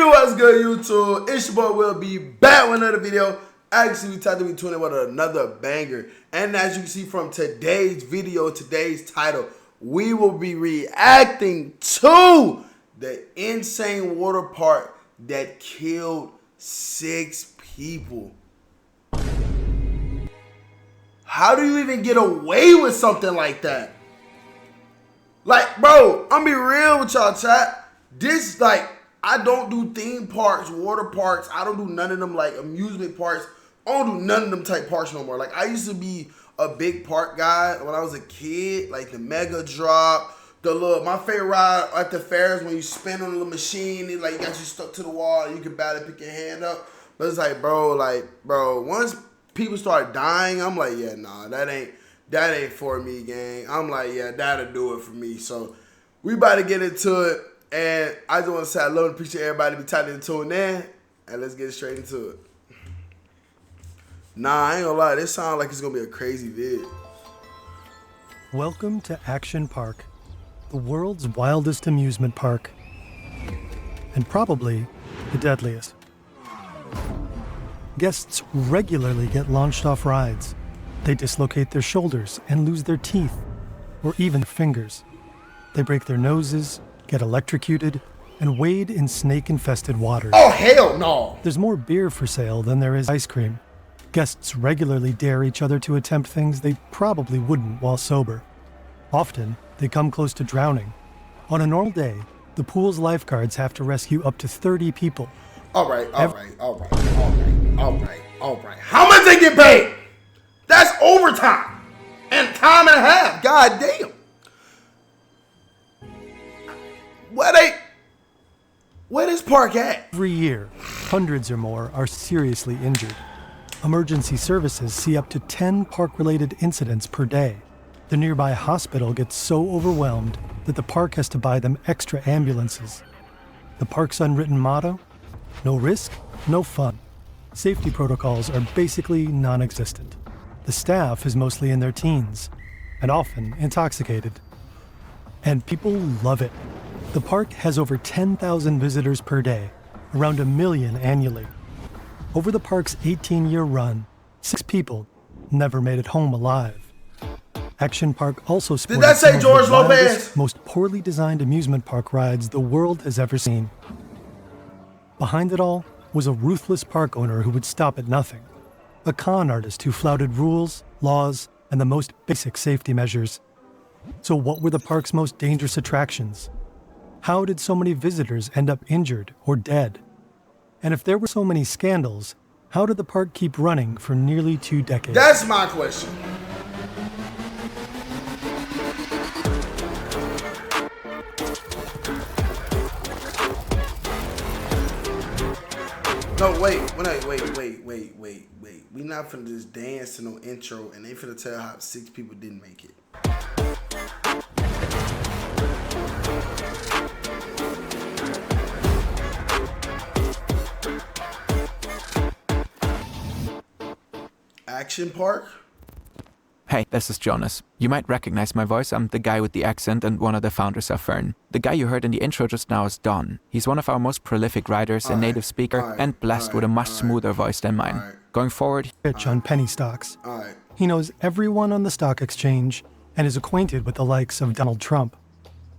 What's good, YouTube? It's your boy Will be back with another video. Actually, we talked to be tuning with another banger. And as you can see from today's video, today's title, we will be reacting to the insane water park that killed 6 people. How do you even get away with something like that? Like, bro, I'm be real with y'all, chat. This, like, I don't do theme parks, water parks. I don't do none of them, like, amusement parks. I don't do none of them type parks no more. Like, I used to be a big park guy when I was a kid. Like, the Mega Drop, my favorite ride at the fairs when you spin on the little machine, it, like, you got you stuck to the wall and you can barely pick your hand up. But it's like, bro, once people start dying, I'm like, yeah, nah, that ain't for me, gang. I'm like, yeah, that'll do it for me. So, we about to get into it. And I just want to say I love and appreciate everybody be tight and tuned in. And let's get straight into it. Nah, I ain't gonna lie. This sounds like it's gonna be a crazy vid. Welcome to Action Park, the world's wildest amusement park. And probably the deadliest. Guests regularly get launched off rides. They dislocate their shoulders and lose their teeth, or even their fingers. They break their noses, get electrocuted, and wade in snake-infested waters. Oh, hell no! There's more beer for sale than there is ice cream. Guests regularly dare each other to attempt things they probably wouldn't while sober. Often, they come close to drowning. On a normal day, the pool's lifeguards have to rescue up to 30 people. All right. How much they get paid? That's overtime and time and a half. God damn. Where this park at? Every year, hundreds or more are seriously injured. Emergency services see up to 10 park-related incidents per day. The nearby hospital gets so overwhelmed that the park has to buy them extra ambulances. The park's unwritten motto? No risk, no fun. Safety protocols are basically non-existent. The staff is mostly in their teens, and often intoxicated. And people love it. The park has over 10,000 visitors per day, around 1 million annually. Over the park's 18-year run, 6 people never made it home alive. Action Park also sported Did that say some George of the Lopez? wildest, most poorly designed amusement park rides the world has ever seen. Behind it all was a ruthless park owner who would stop at nothing. A con artist who flouted rules, laws, and the most basic safety measures. So what were the park's most dangerous attractions? How did so many visitors end up injured or dead? And if there were so many scandals, how did the park keep running for nearly 2 decades? That's my question. No, wait. We not finna just dance to no intro and they finna tell how 6 people didn't make it. Action Park? Hey, this is Jonas. You might recognize my voice. I'm the guy with the accent and one of the founders of Fern. The guy you heard in the intro just now is Don. He's one of our most prolific writers, a native speaker, and blessed with a much smoother voice than mine. Going forward, Rich on penny stocks. He knows everyone on the stock exchange and is acquainted with the likes of Donald Trump.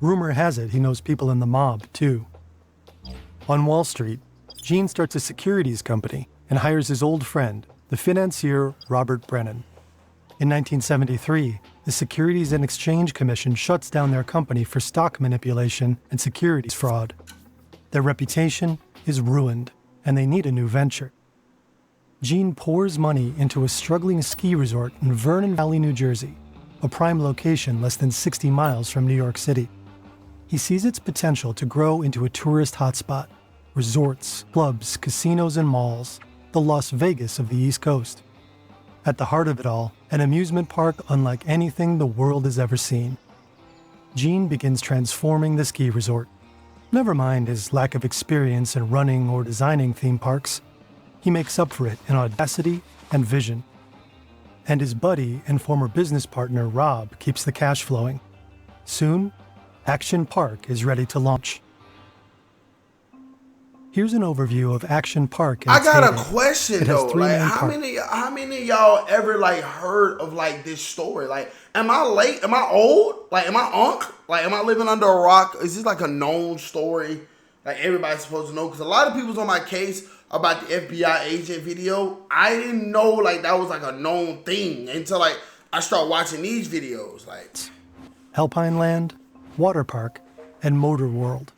Rumor has it he knows people in the mob, too. On Wall Street, Gene starts a securities company and hires his old friend, the financier Robert Brennan. In 1973, the Securities and Exchange Commission shuts down their company for stock manipulation and securities fraud. Their reputation is ruined, and they need a new venture. Gene pours money into a struggling ski resort in Vernon Valley, New Jersey, a prime location less than 60 miles from New York City. He sees its potential to grow into a tourist hotspot, resorts, clubs, casinos, and malls, the Las Vegas of the East Coast. At the heart of it all, an amusement park unlike anything the world has ever seen. Gene begins transforming the ski resort. Never mind his lack of experience in running or designing theme parks. He makes up for it in audacity and vision. And his buddy and former business partner Rob keeps the cash flowing. Soon, Action Park is ready to launch. Here's an overview of Action Park. I got a question though. Like, how parks. many of y'all ever like heard of like this story? Like, am I late? Am I old? Like, am I unk? Like, am I living under a rock? Is this like a known story? Like everybody's supposed to know? Because a lot of people's on my case about the FBI agent video. I didn't know like that was like a known thing until like I start watching these videos. Like Alpine Land, Waterpark, and Motor World.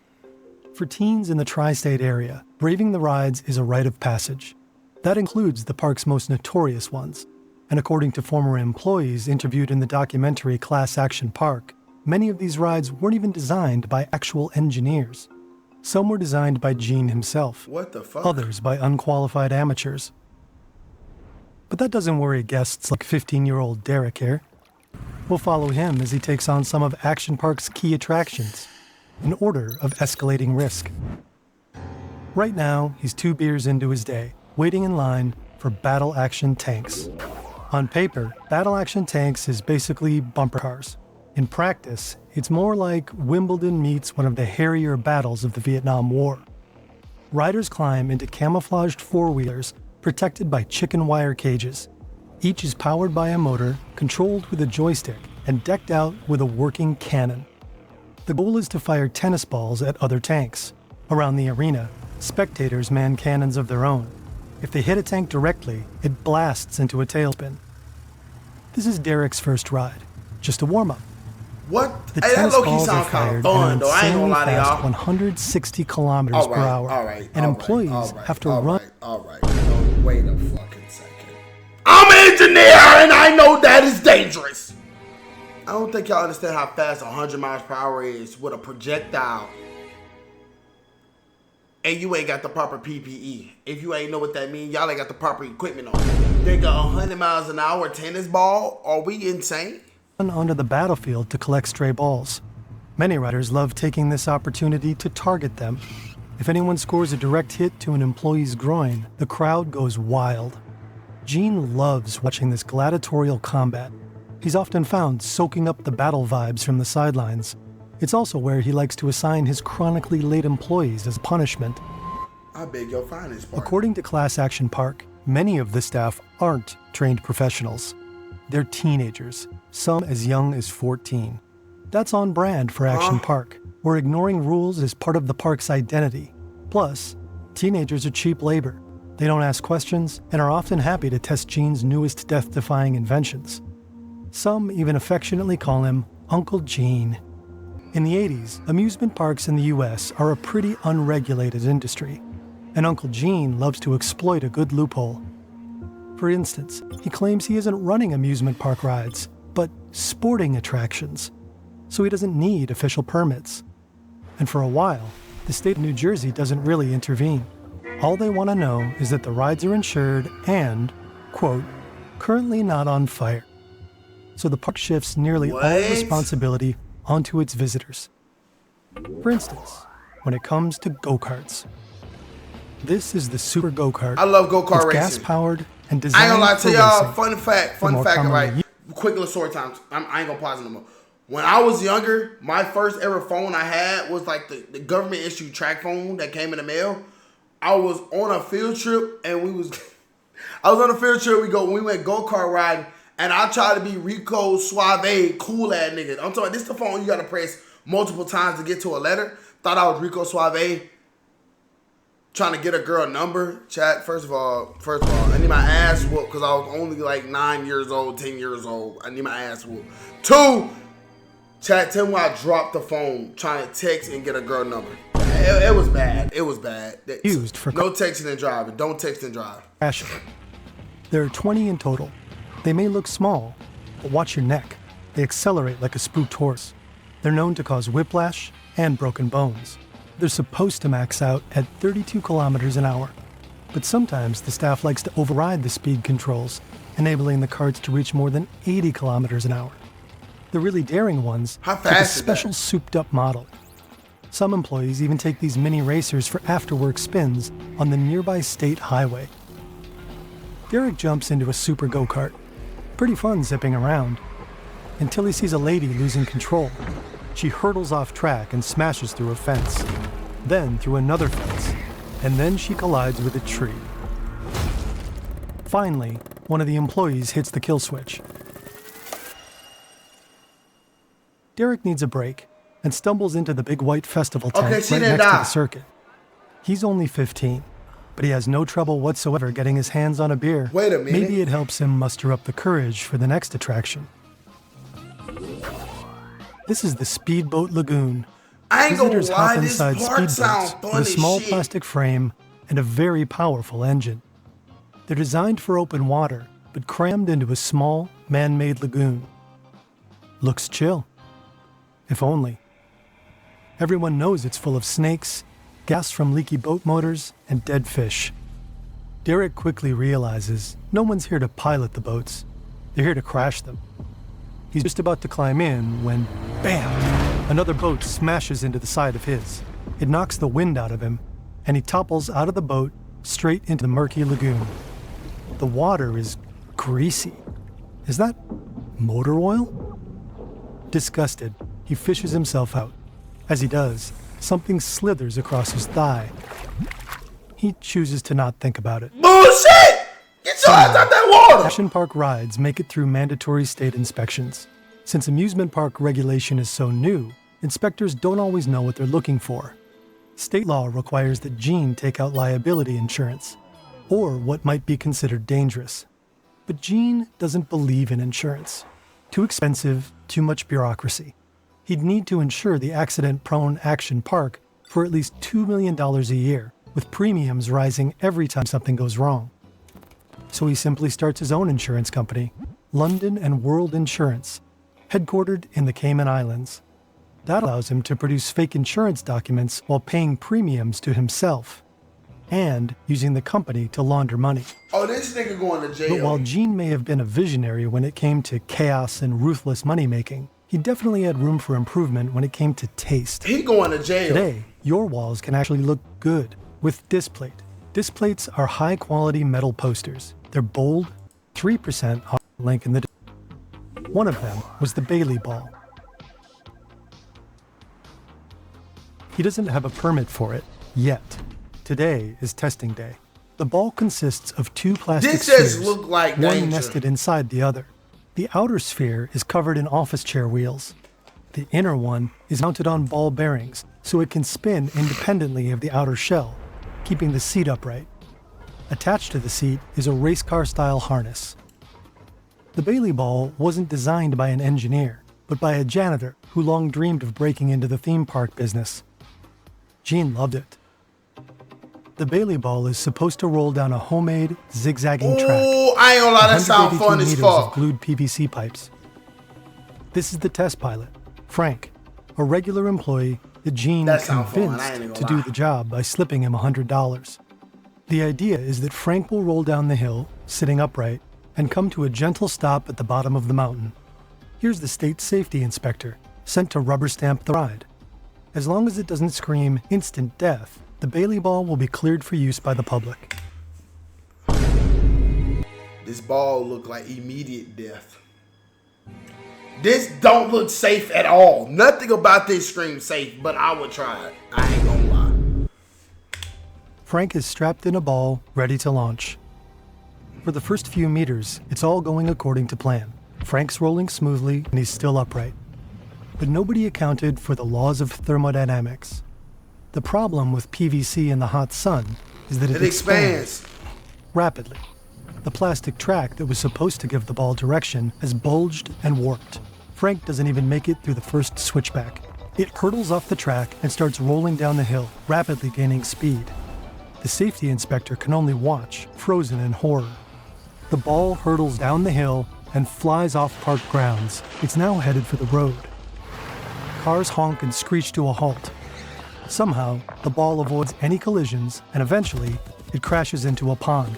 For teens in the tri-state area, braving the rides is a rite of passage. That includes the park's most notorious ones. And according to former employees interviewed in the documentary Class Action Park, many of these rides weren't even designed by actual engineers. Some were designed by Gene himself. What the fuck? Others by unqualified amateurs. But that doesn't worry guests like 15-year-old Derek here. We'll follow him as he takes on some of Action Park's key attractions, in order of escalating risk. Right now, he's 2 beers into his day, waiting in line for Battle Action Tanks. On paper, Battle Action Tanks is basically bumper cars. In practice, it's more like Wimbledon meets one of the hairier battles of the Vietnam War. Riders climb into camouflaged four-wheelers protected by chicken wire cages. Each is powered by a motor, controlled with a joystick, and decked out with a working cannon. The goal is to fire tennis balls at other tanks. Around the arena, spectators man cannons of their own. If they hit a tank directly, it blasts into a tailspin. This is Derek's first ride, just a warm-up. What? The Hey, that tennis low-key balls are sounds kind fired of at fun, an though. I ain't gonna insanely lie to fast y'all. 160 kilometers per hour, and employees have to run. All right. No, wait a fucking second. I'm an engineer, and I know that is dangerous. I don't think y'all understand how fast 100 miles per hour is with a projectile. And you ain't got the proper PPE. If you ain't know what that means, y'all ain't got the proper equipment on. They got 100 miles an hour tennis ball? Are we insane? Onto the battlefield to collect stray balls. Many riders love taking this opportunity to target them. If anyone scores a direct hit to an employee's groin, the crowd goes wild. Gene loves watching this gladiatorial combat. He's often found soaking up the battle vibes from the sidelines. It's also where he likes to assign his chronically late employees as punishment. I beg your finest pardon. According to Class Action Park, many of the staff aren't trained professionals. They're teenagers, some as young as 14. That's on brand for Action Park, where ignoring rules is part of the park's identity. Plus, teenagers are cheap labor. They don't ask questions and are often happy to test Gene's newest death-defying inventions. Some even affectionately call him Uncle Gene. In the 80s, amusement parks in the US are a pretty unregulated industry, and Uncle Gene loves to exploit a good loophole. For instance, he claims he isn't running amusement park rides, but sporting attractions, so he doesn't need official permits. And for a while, the state of New Jersey doesn't really intervene. All they want to know is that the rides are insured and, quote, currently not on fire. So the park shifts nearly all responsibility onto its visitors. For instance, when it comes to go-karts. This is the Super Go-Kart. I love go-kart racing. It's gas-powered and designed I ain't gonna lie to for y'all. racing. Fun fact, right? Quick little story times. I ain't gonna pause it no more. When I was younger, my first ever phone I had was like the government issued track phone that came in the mail. I was on a field trip and we went go-kart riding and I tried to be Rico Suave, cool ass nigga. I'm talking, this the phone you gotta press multiple times to get to a letter. Thought I was Rico Suave, trying to get a girl number. Chat, first of all, I need my ass whooped because I was only like 9 years old, 10 years old. I need my ass whooped. 2, chat, tell me I dropped the phone trying to text and get a girl number. It was bad. It was bad. Used for no texting and driving. Don't text and drive. There are 20 in total. They may look small, but watch your neck. They accelerate like a spooked horse. They're known to cause whiplash and broken bones. They're supposed to max out at 32 kilometers an hour. But sometimes the staff likes to override the speed controls, enabling the carts to reach more than 80 kilometers an hour. The really daring ones take a special souped-up model. Some employees even take these mini racers for after-work spins on the nearby state highway. Derek jumps into a super go-kart. Pretty fun zipping around. Until he sees a lady losing control. She hurtles off track and smashes through a fence. Then through another fence. and then she collides with a tree. Finally, one of the employees hits the kill switch. Derek needs a break and stumbles into the big white festival tent right next to the circuit. He's only 15, but he has no trouble whatsoever getting his hands on a beer. Wait a minute. Maybe it helps him muster up the courage for the next attraction. This is the Speedboat Lagoon. Visitors hop inside speedboats with a small plastic frame and a very powerful engine. They're designed for open water, but crammed into a small, man-made lagoon. Looks chill. If only. Everyone knows it's full of snakes, gas from leaky boat motors, and dead fish. Derek quickly realizes no one's here to pilot the boats. They're here to crash them. He's just about to climb in when, bam! Another boat smashes into the side of his. It knocks the wind out of him, and he topples out of the boat straight into the murky lagoon. The water is greasy. Is that motor oil? Disgusted, he fishes himself out. As he does, something slithers across his thigh. He chooses to not think about it. Bullshit! Get your ass out that water! Action park rides make it through mandatory state inspections. Since amusement park regulation is so new, inspectors don't always know what they're looking for. State law requires that Gene take out liability insurance, or what might be considered dangerous. But Gene doesn't believe in insurance. Too expensive, too much bureaucracy. He'd need to insure the accident-prone Action Park for at least $2 million a year, with premiums rising every time something goes wrong. So he simply starts his own insurance company, London and World Insurance, headquartered in the Cayman Islands. That allows him to produce fake insurance documents while paying premiums to himself, and using the company to launder money. Oh, this nigga going to jail. But while Gene may have been a visionary when it came to chaos and ruthless money-making, he definitely had room for improvement when it came to taste. He going to jail. Today, your walls can actually look good with Displate. Displates are high-quality metal posters. They're bold, 3% off, link in the One of them was the Bailey ball. He doesn't have a permit for it yet. Today is testing day. The ball consists of two plastic spheres, look like one danger. nested inside the other. The outer sphere is covered in office chair wheels. The inner one is mounted on ball bearings, so it can spin independently of the outer shell, keeping the seat upright. Attached to the seat is a race car-style harness. The Bailey ball wasn't designed by an engineer, but by a janitor who long dreamed of breaking into the theme park business. Gene loved it. The Bailey ball is supposed to roll down a homemade, zigzagging track. Oh, I ain't gonna lie, that sound fun as fuck. Of glued PVC pipes. This is the test pilot, Frank, a regular employee that Gene convinced to do the job by slipping him $100. The idea is that Frank will roll down the hill, sitting upright, and come to a gentle stop at the bottom of the mountain. Here's the state safety inspector, sent to rubber stamp the ride. As long as it doesn't scream instant death, the Bailey ball will be cleared for use by the public. This ball look like immediate death. This don't look safe at all. Nothing about this screams safe, but I would try it. I ain't gonna lie. Frank is strapped in a ball, ready to launch. For the first few meters, it's all going according to plan. Frank's rolling smoothly, and he's still upright. But nobody accounted for the laws of thermodynamics. The problem with PVC in the hot sun is that it expands rapidly. The plastic track that was supposed to give the ball direction has bulged and warped. Frank doesn't even make it through the first switchback. It hurtles off the track and starts rolling down the hill, rapidly gaining speed. The safety inspector can only watch, frozen in horror. The ball hurtles down the hill and flies off park grounds. It's now headed for the road. Cars honk and screech to a halt. Somehow, the ball avoids any collisions, and eventually, it crashes into a pond.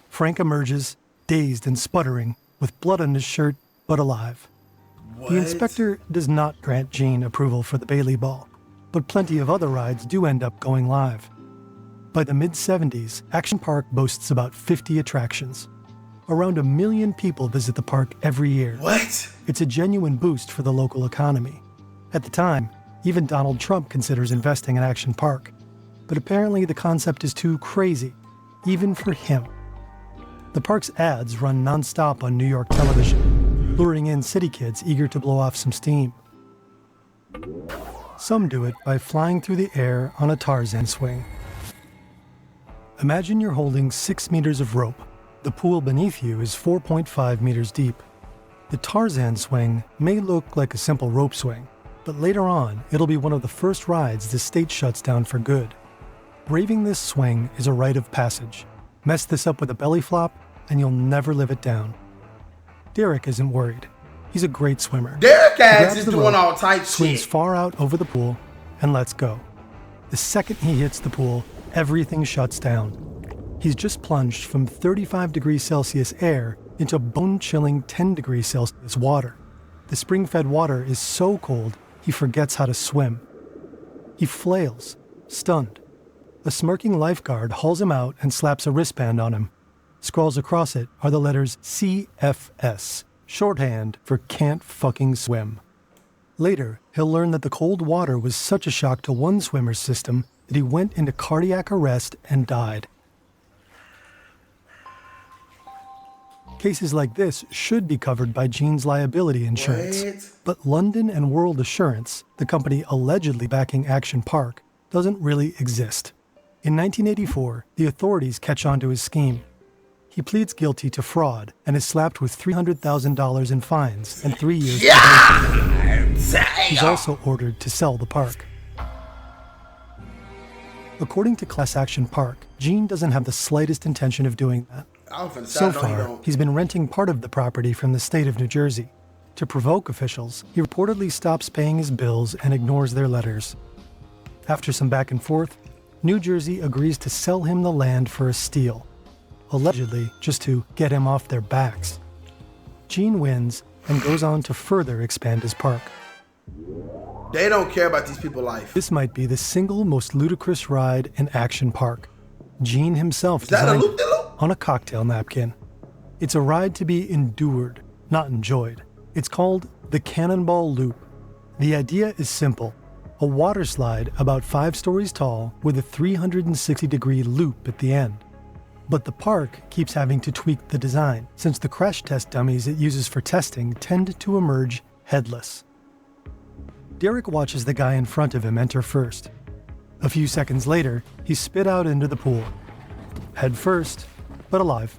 Frank emerges, dazed and sputtering, with blood on his shirt, but alive. What? The inspector does not grant Gene approval for the Bailey ball, but plenty of other rides do end up going live. By the mid-70s, Action Park boasts about 50 attractions. Around 1 million people visit the park every year. What? It's a genuine boost for the local economy. At the time, even Donald Trump considers investing in Action Park. but apparently the concept is too crazy, even for him. The park's ads run non-stop on New York television, luring in city kids eager to blow off some steam. Some do it by flying through the air on a Tarzan swing. Imagine you're holding 6 meters of rope. The pool beneath you is 4.5 meters deep. The Tarzan swing may look like a simple rope swing, but later on, it'll be one of the first rides the state shuts down for good. Braving this swing is a rite of passage. Mess this up with a belly flop, and you'll never live it down. Derek isn't worried. He's a great swimmer. Derek ass is doing all type swings shit. Far out over the pool, and lets go. The second he hits the pool, everything shuts down. He's just plunged from 35 degrees Celsius air into bone-chilling 10 degrees Celsius water. The spring-fed water is so cold, he forgets how to swim. He flails, stunned. A smirking lifeguard hauls him out and slaps a wristband on him. Scrawls across it are the letters CFS, shorthand for can't fucking swim. Later, he'll learn that the cold water was such a shock to one swimmer's system that he went into cardiac arrest and died. Cases like this should be covered by Gene's liability insurance. What? But London and World Assurance, the company allegedly backing Action Park, doesn't really exist. In 1984, the authorities catch on to his scheme. He pleads guilty to fraud and is slapped with $300,000 in fines and 3 years probation. He's also ordered to sell the park. According to Class Action Park, Gene doesn't have the slightest intention of doing that. So far, he's been renting part of the property from the state of New Jersey. To provoke officials, he reportedly stops paying his bills and ignores their letters. After some back and forth, New Jersey agrees to sell him the land for a steal, allegedly just to get him off their backs. Gene wins and goes on to further expand his park. They don't care about these people's life. This might be the single most ludicrous ride in Action Park. Gene himself designed it on a cocktail napkin. It's a ride to be endured, not enjoyed. It's called the Cannonball Loop. The idea is simple. A water slide about 5 stories tall with a 360-degree loop at the end. But the park keeps having to tweak the design, since the crash test dummies it uses for testing tend to emerge headless. Derek watches the guy in front of him enter first. A few seconds later, he's spit out into the pool. Head first, but alive.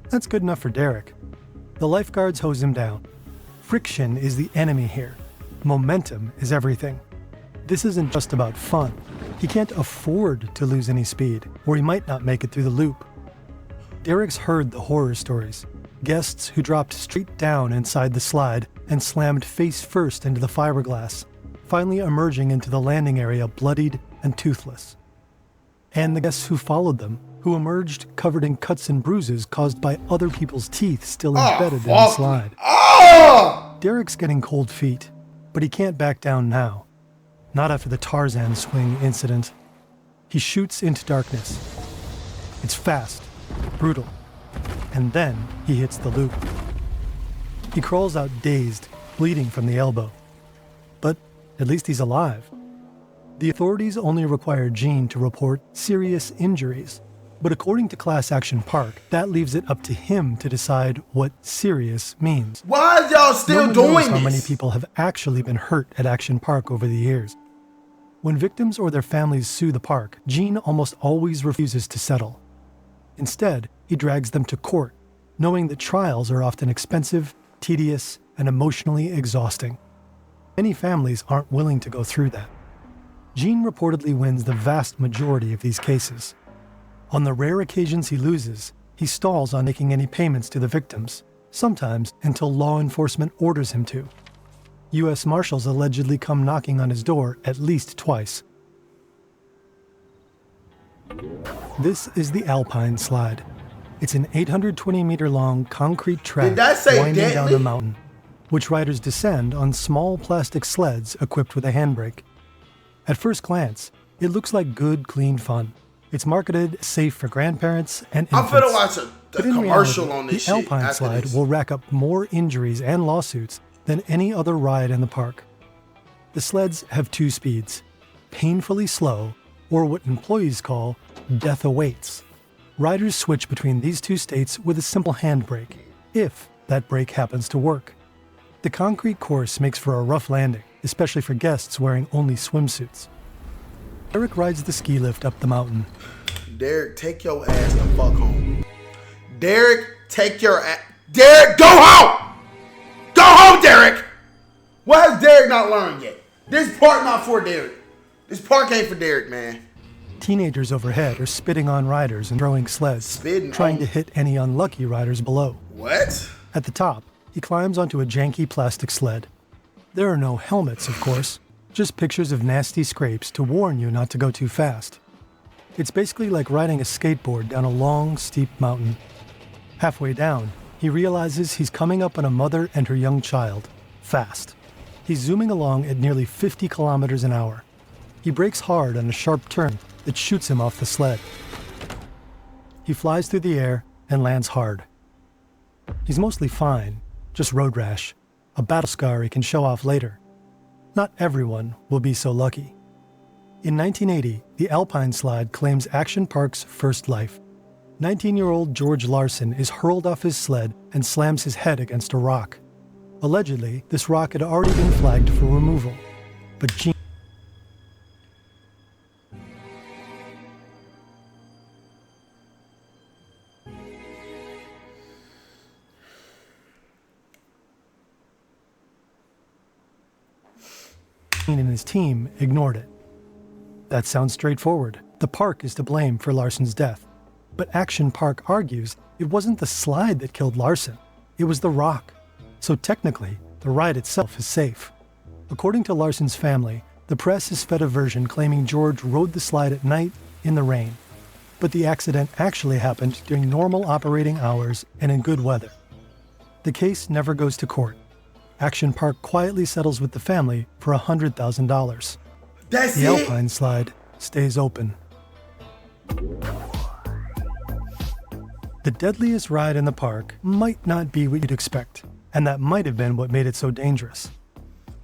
That's good enough for Derek. The lifeguards hose him down. Friction is the enemy here. Momentum is everything. This isn't just about fun. He can't afford to lose any speed, or he might not make it through the loop. Derek's heard the horror stories. Guests who dropped straight down inside the slide and slammed face first into the fiberglass, finally emerging into the landing area bloodied and toothless. And the guests who followed them, who emerged covered in cuts and bruises caused by other people's teeth still embedded in the slide. Derek's getting cold feet, but he can't back down now. Not after the Tarzan swing incident. He shoots into darkness. It's fast, brutal, and then he hits the loop. He crawls out dazed, bleeding from the elbow. But at least he's alive. The authorities only require Gene to report serious injuries. But according to Class Action Park, that leaves it up to him to decide what serious means. Why is y'all still doing this? How many people have actually been hurt at Action Park over the years? When victims or their families sue the park, Gene almost always refuses to settle. Instead, he drags them to court, knowing that trials are often expensive, tedious, and emotionally exhausting. Many families aren't willing to go through that. Gene reportedly wins the vast majority of these cases. On the rare occasions he loses, he stalls on making any payments to the victims, sometimes until law enforcement orders him to. U.S. Marshals allegedly come knocking on his door at least twice. This is the Alpine Slide. It's an 820-meter-long concrete track winding down a mountain, which riders descend on small plastic sleds equipped with a handbrake. At first glance, it looks like good, clean fun. It's marketed as safe for grandparents and infants. I'm finna watch a commercial on this shit. The Alpine Slide will rack up more injuries and lawsuits than any other ride in the park. The sleds have 2 speeds, painfully slow or what employees call death awaits. Riders switch between these two states with a simple handbrake, if that brake happens to work. The concrete course makes for a rough landing, especially for guests wearing only swimsuits. Derek rides the ski lift up the mountain. Derek, take your ass the fuck home. Derek, take your ass. Derek, go home! Go home, Derek! What has Derek not learned yet? This park not for Derek. This park ain't for Derek, man. Teenagers overhead are spitting on riders and throwing sleds, trying to hit any unlucky riders below. What? At the top, he climbs onto a janky plastic sled. There are no helmets, of course, just pictures of nasty scrapes to warn you not to go too fast. It's basically like riding a skateboard down a long, steep mountain. Halfway down, he realizes he's coming up on a mother and her young child, fast. He's zooming along at nearly 50 kilometers an hour. He brakes hard on a sharp turn that shoots him off the sled. He flies through the air and lands hard. He's mostly fine, just road rash, a battle scar he can show off later. Not everyone will be so lucky. In 1980, the Alpine slide claims Action Park's first life. 19-year-old George Larson is hurled off his sled and slams his head against a rock. Allegedly, this rock had already been flagged for removal, but Gene and his team ignored it. That sounds straightforward. The park is to blame for Larson's death. But Action Park argues it wasn't the slide that killed Larson. It was the rock. So technically, the ride itself is safe. According to Larson's family, the press has fed a version claiming George rode the slide at night in the rain. But the accident actually happened during normal operating hours and in good weather. The case never goes to court. Action Park quietly settles with the family for $100,000. That's the it? Alpine slide stays open. The deadliest ride in the park might not be what you'd expect, and that might have been what made it so dangerous.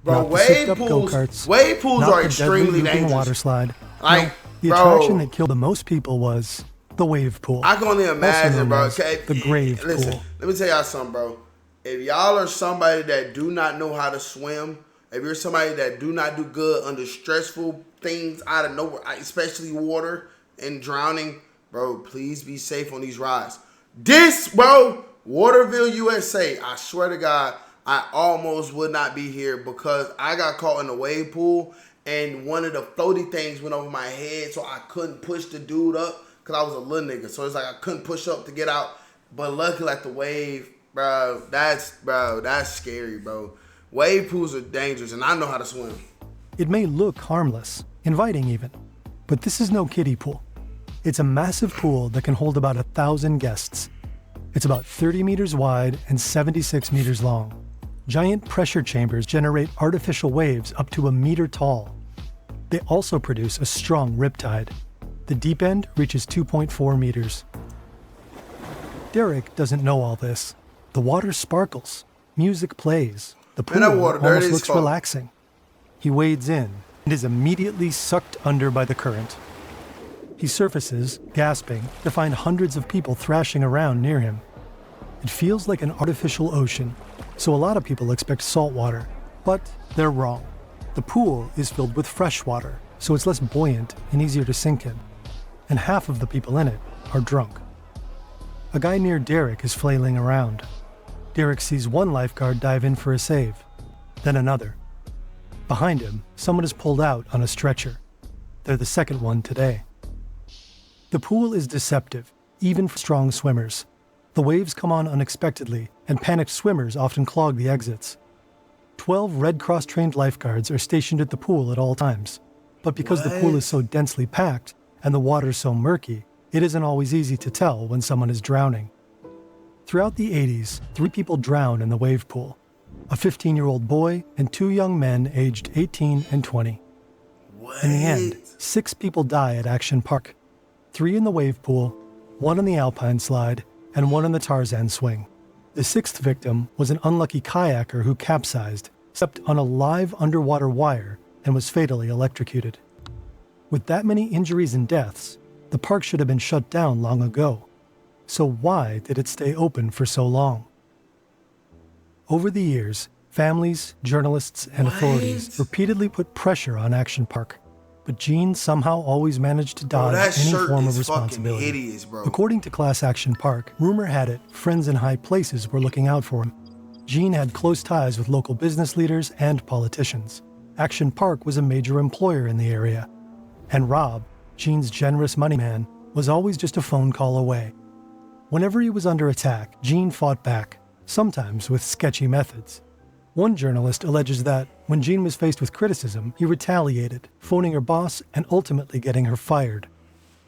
Bro, Not the souped-up wave pools not are the extremely deadly looping dangerous. water slide. Like, No, the bro, attraction that killed the most people was the wave pool. I can only imagine, known bro. as Okay, the grave listen, pool. let me tell y'all something, bro. If y'all are somebody that do not know how to swim, if you're somebody that do not do good under stressful things out of nowhere, especially water and drowning, bro, please be safe on these rides. This, bro, Waterville, USA, I swear to God, I almost would not be here because I got caught in a wave pool and one of the floaty things went over my head, so I couldn't push the dude up because I was a little nigga. So it's like I couldn't push up to get out. But luckily, like the wave, bro, that's scary, bro. Wave pools are dangerous, and I know how to swim. It may look harmless, inviting even, but this is no kiddie pool. It's a massive pool that can hold about 1,000 guests. It's about 30 meters wide and 76 meters long. Giant pressure chambers generate artificial waves up to 1 meter tall. They also produce a strong riptide. The deep end reaches 2.4 meters. Derek doesn't know all this. The water sparkles, music plays, the pool almost looks relaxing. He wades in and is immediately sucked under by the current. He surfaces, gasping, to find hundreds of people thrashing around near him. It feels like an artificial ocean, so a lot of people expect salt water, but they're wrong. The pool is filled with fresh water, so it's less buoyant and easier to sink in, and half of the people in it are drunk. A guy near Derek is flailing around. Derek sees one lifeguard dive in for a save, then another. Behind him, someone is pulled out on a stretcher. They're the second one today. The pool is deceptive, even for strong swimmers. The waves come on unexpectedly, and panicked swimmers often clog the exits. 12 Red Cross-trained lifeguards are stationed at the pool at all times. But because the pool is so densely packed, and the water so murky, it isn't always easy to tell when someone is drowning. Throughout the 80s, 3 people drowned in the wave pool. A 15-year-old boy and 2 young men aged 18 and 20. In the end, 6 people die at Action Park. 3 in the wave pool, 1 on the Alpine slide, and 1 on the Tarzan swing. The 6th victim was an unlucky kayaker who capsized, stepped on a live underwater wire, and was fatally electrocuted. With that many injuries and deaths, the park should have been shut down long ago. So why did it stay open for so long? Over the years, families, journalists, and authorities repeatedly put pressure on Action Park, but Gene somehow always managed to dodge any form of responsibility. Hideous, bro. According to Class Action Park, rumor had it friends in high places were looking out for him. Gene had close ties with local business leaders and politicians. Action Park was a major employer in the area. And Rob, Gene's generous money man, was always just a phone call away. Whenever he was under attack, Gene fought back, sometimes with sketchy methods. One journalist alleges that, when Gene was faced with criticism, he retaliated, phoning her boss and ultimately getting her fired.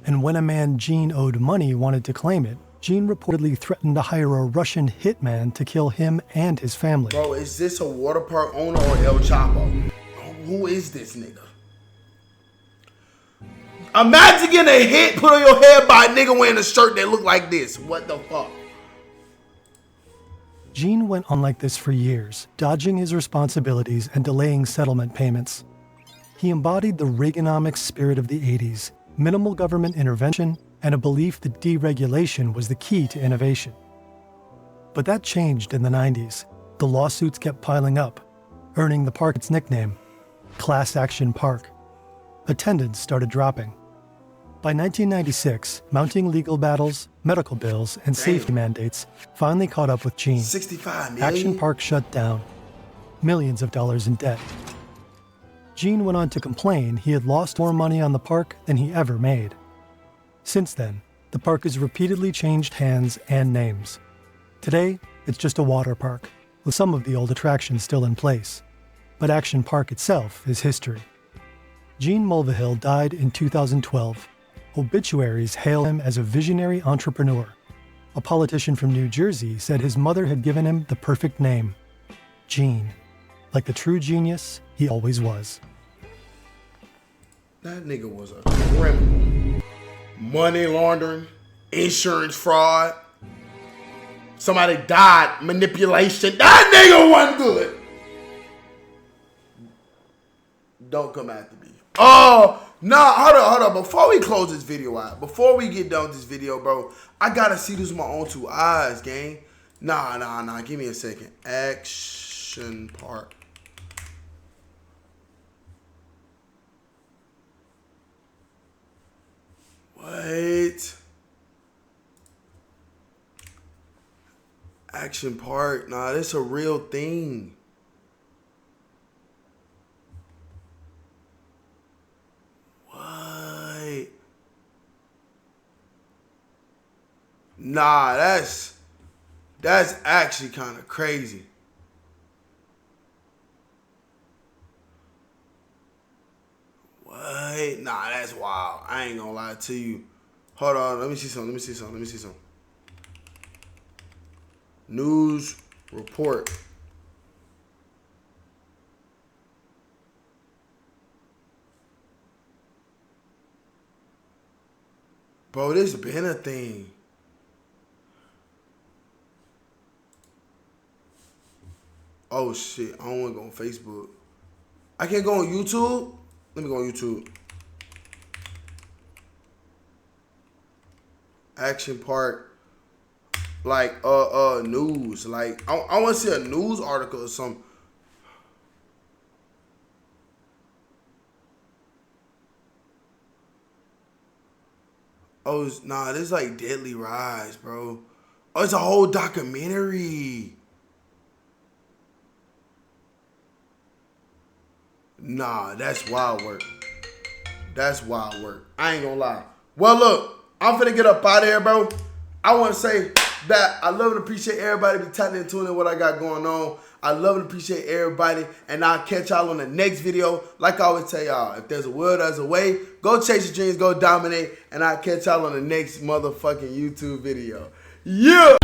And when a man Gene owed money wanted to claim it, Gene reportedly threatened to hire a Russian hitman to kill him and his family. Bro, is this a water park owner or El Chapo? Who is this nigga? Imagine getting a hit put on your head by a nigga wearing a shirt that looked like this. What the fuck? Gene went on like this for years, dodging his responsibilities and delaying settlement payments. He embodied the Reaganomics spirit of the 80s, minimal government intervention, and a belief that deregulation was the key to innovation. But that changed in the 90s. The lawsuits kept piling up, earning the park its nickname, Class Action Park. Attendance started dropping. By 1996, mounting legal battles, medical bills, and safety mandates finally caught up with Gene. 65 million? Action Park shut down. Millions of dollars in debt. Gene went on to complain he had lost more money on the park than he ever made. Since then, the park has repeatedly changed hands and names. Today, it's just a water park, with some of the old attractions still in place. But Action Park itself is history. Gene Mulvihill died in 2012. Obituaries hail him as a visionary entrepreneur. A politician from New Jersey said his mother had given him the perfect name, Gene, like the true genius he always was. That nigga was a criminal. Money laundering, insurance fraud. Somebody died, manipulation. That nigga wasn't good. Don't come after me. Oh, nah, hold up. Before we close this video out, before we get done with this video, bro, I gotta see this with my own two eyes, gang. Nah. Give me a second. Action Park. What? Action Park. Nah, that's a real thing. What? Nah, that's actually kind of crazy. What? Nah, that's wild. I ain't gonna lie to you. Hold on, let me see something. News report. Bro, this been a thing. Oh shit, I don't want to go on Facebook. I can't go on YouTube? Let me go on YouTube. Action Park, like news. Like I want to see a news article or something. Oh nah, this is like Deadly Rise, bro. Oh, it's a whole documentary. Nah, that's wild work. That's wild work. I ain't gonna lie. Well, look, I'm finna get up out of here, bro. I want to say that I love and appreciate everybody be tapping and tuning in what I got going on. I love and appreciate everybody, and I'll catch y'all on the next video. Like I always tell y'all, if there's a will, there's a way. Go chase your dreams, go dominate, and I'll catch y'all on the next motherfucking YouTube video. Yeah!